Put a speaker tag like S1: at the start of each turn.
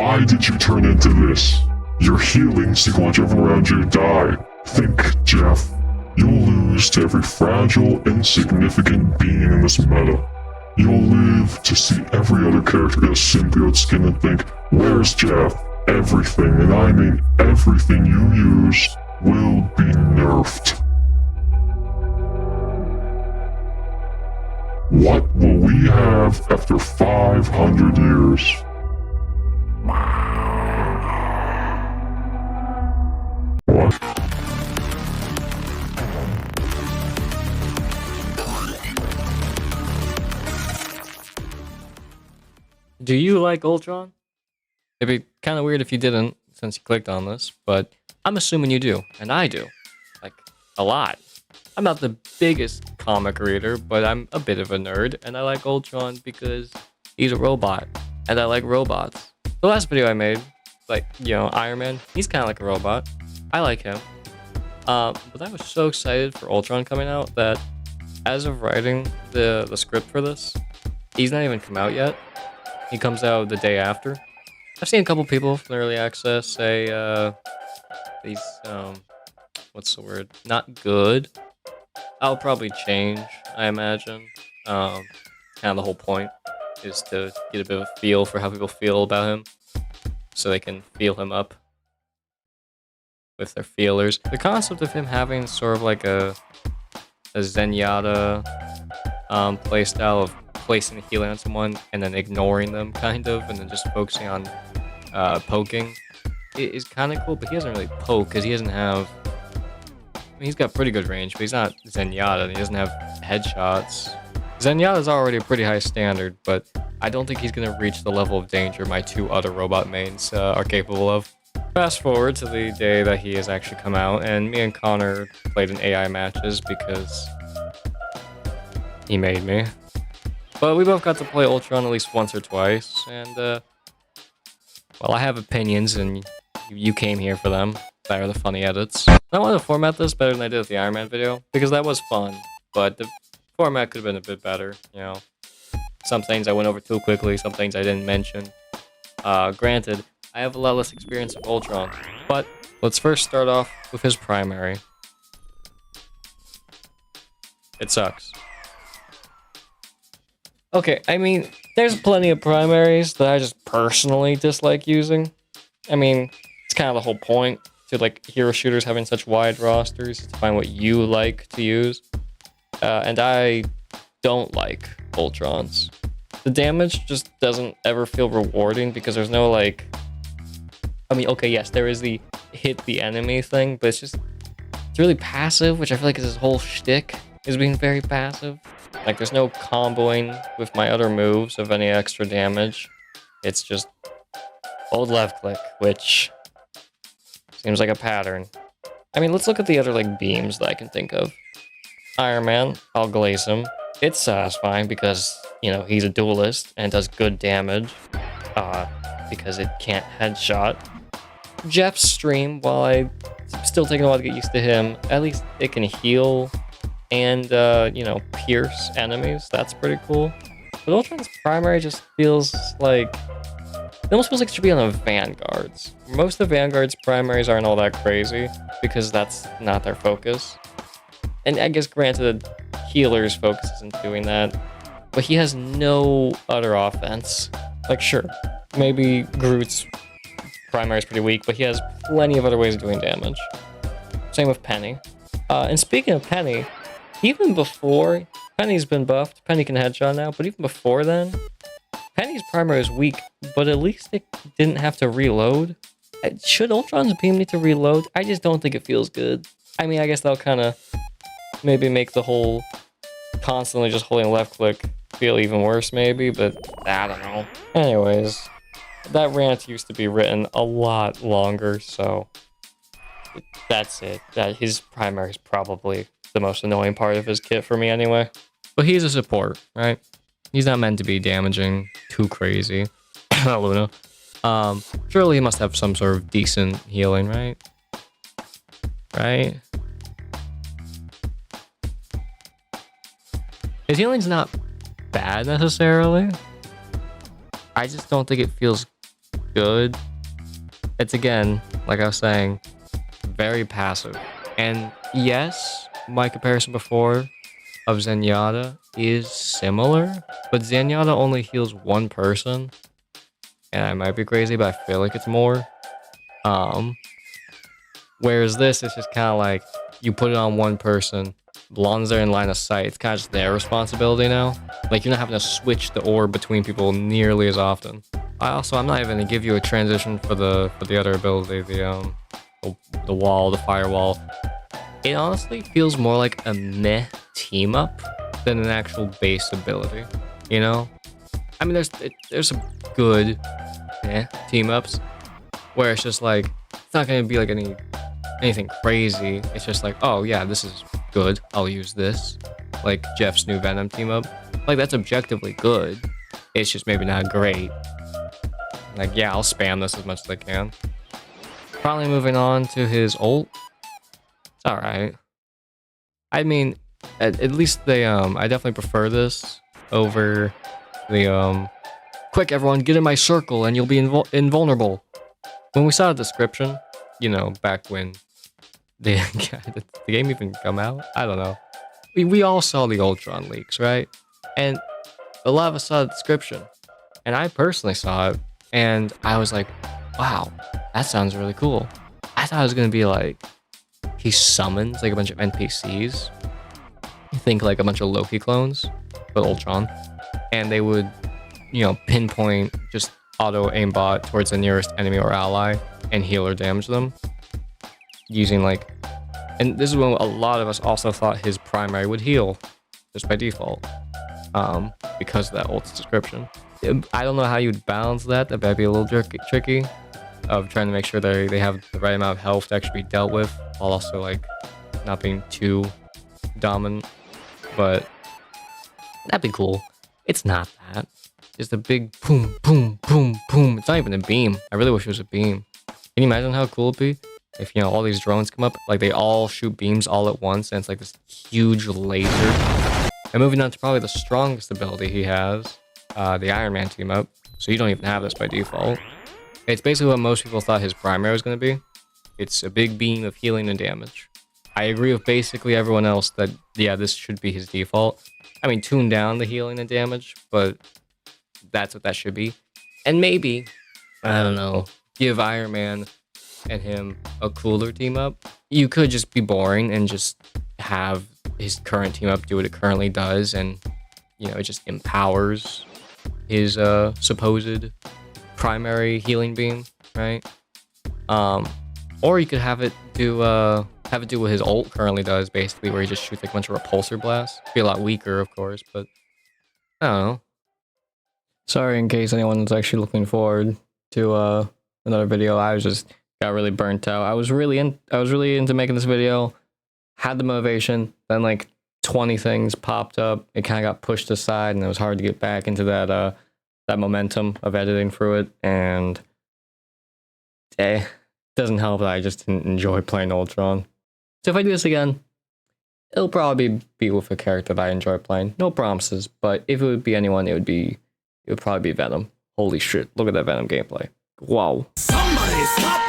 S1: Why did you turn into this? Your healing sequence around you die. Think, Jeff. You'll lose to every fragile, insignificant being in this meta. You'll live to see every other character get a symbiote skin and think, where's Jeff? Everything, and I mean everything you use, will be nerfed. What will we have after 500 years? What?
S2: Do you like Ultron? It'd be kind of weird if you didn't, since you clicked on this, but I'm assuming you do, and I do. Like, a lot. I'm not the biggest comic reader, but I'm a bit of a nerd, and I like Ultron because he's a robot, and I like robots. The last video I made, like, you know, Iron Man, he's kind of like a robot. I like him. But I was so excited for Ultron coming out that as of writing the script for this, he's not even come out yet. He comes out the day after. I've seen a couple people from the early access say he's what's the word? Not good. I'll probably change, I imagine. Kind of the whole point is to get a bit of a feel for how people feel about him, so they can feel him up with their feelers. The concept of him having sort of like a Zenyatta playstyle of placing the healing on someone and then ignoring them, kind of, and then just focusing on poking, it is kind of cool. But he doesn't really poke because he doesn't have. I mean, he's got pretty good range, but he's not Zenyatta. And he doesn't have headshots. Zenyatta's already a pretty high standard, but I don't think he's gonna reach the level of danger my two other robot mains are capable of. Fast forward to the day that he has actually come out, and me and Connor played in AI matches because he made me. But we both got to play Ultron at least once or twice, and, well, I have opinions, and you came here for them. That are the funny edits. I want to format this better than I did with the Iron Man video, because that was fun, but the format could have been a bit better, you know. Some things I went over too quickly, some things I didn't mention. Granted, I have a lot less experience with Ultron, but let's first start off with his primary. It sucks. Okay, I mean, there's plenty of primaries that I just personally dislike using. I mean, it's kind of the whole point to, like, hero shooters having such wide rosters, to find what you like to use. And I don't like Ultrons. The damage just doesn't ever feel rewarding because there's no, like... I mean, okay, yes, there is the hit the enemy thing, but it's really passive, which I feel like is his whole shtick, is being very passive. Like, there's no comboing with my other moves of any extra damage. It's just hold left click, which seems like a pattern. I mean, let's look at the other, like, beams that I can think of. Iron Man, I'll glaze him. It's satisfying because, you know, he's a duelist and does good damage. Because it can't headshot. Jeff's stream, while I'm still taking a while to get used to him, at least it can heal and, you know, pierce enemies. That's pretty cool. But Ultron's primary just feels like... It almost feels like it should be on the Vanguards. Most of the Vanguard's primaries aren't all that crazy, because that's not their focus. And I guess, granted, healer's focus isn't doing that, but he has no other offense. Like, sure, maybe Groot's primary is pretty weak, but he has plenty of other ways of doing damage. Same with Penny. And speaking of Penny, even before... Penny's been buffed, Penny can headshot now, but even before then, Penny's primary is weak, but at least it didn't have to reload. Should Ultron's beam need to reload? I just don't think it feels good. I mean, I guess that'll kind of maybe make the whole constantly just holding left click feel even worse, maybe, but I don't know. Anyways, that rant used to be written a lot longer, so that's it. His primary is probably the most annoying part of his kit for me anyway. But he's a support, right? He's not meant to be damaging too crazy. Luna. Surely he must have some sort of decent healing, right? Right? His healing's not bad necessarily. I just don't think it feels good. It's again, like I was saying, very passive. And yes, my comparison before of Zenyatta is similar, but Zenyatta only heals one person. And I might be crazy, but I feel like it's more. Whereas this is just kind of like you put it on one person, as long as they're in line of sight, it's kind of just their responsibility now. Like you're not having to switch the orb between people nearly as often. I'm not even gonna give you a transition for the other ability, the wall, the firewall. It honestly feels more like a meh team up than an actual base ability. You know, I mean, there's some good team ups where it's just like it's not gonna be like anything crazy. It's just like, oh yeah, this is good. I'll use this. Like Jeff's new Venom team up. Like that's objectively good. It's just maybe not great. Like yeah, I'll spam this as much as I can. Probably moving on to his ult. It's alright. I mean, at least they I definitely prefer this over the quick everyone get in my circle and you'll be invulnerable. When we saw the description, you know, back when the game even come out, I don't know. We all saw the Ultron leaks, right? And a lot of us saw the description, and I personally saw it, and I was like, wow, that sounds really cool. I thought it was gonna be like he summons like a bunch of NPCs. You think like a bunch of Loki clones, but Ultron, and they would, you know, pinpoint just auto aimbot towards the nearest enemy or ally and heal or damage them using like, and this is when a lot of us also thought his primary would heal just by default, because of that ult's description. I don't know how you'd balance that. That might be a little tricky of trying to make sure they have the right amount of health to actually be dealt with while also like not being too dominant, but that'd be cool. It's not that. Just a big boom, boom, boom, boom. It's not even a beam. I really wish it was a beam. Can you imagine how cool it'd be if, you know, all these drones come up, like they all shoot beams all at once, and it's like this huge laser. And moving on to probably the strongest ability he has, the Iron Man team up. So you don't even have this by default. It's basically what most people thought his primary was going to be. It's a big beam of healing and damage. I agree with basically everyone else that, yeah, this should be his default. I mean, tune down the healing and damage, but that's what that should be. And maybe, I don't know, give Iron Man and him a cooler team up. You could just be boring and just have his current team up do what it currently does, and, you know, it just empowers his supposed primary healing beam, right? Or you could have it do what his ult currently does, basically, where he just shoots like a bunch of repulsor blasts. Be a lot weaker, of course, but I don't know. Sorry in case anyone's actually looking forward to another video. I just got really burnt out. I was really into making this video. Had the motivation, then like 20 things popped up. It kind of got pushed aside, and it was hard to get back into that momentum of editing through it. And it doesn't help that I just didn't enjoy playing Ultron. So if I do this again, it'll probably be with a character that I enjoy playing. No promises, but if it would be anyone, it would probably be Venom. Holy shit, look at that Venom gameplay. Wow. Somebody stop me!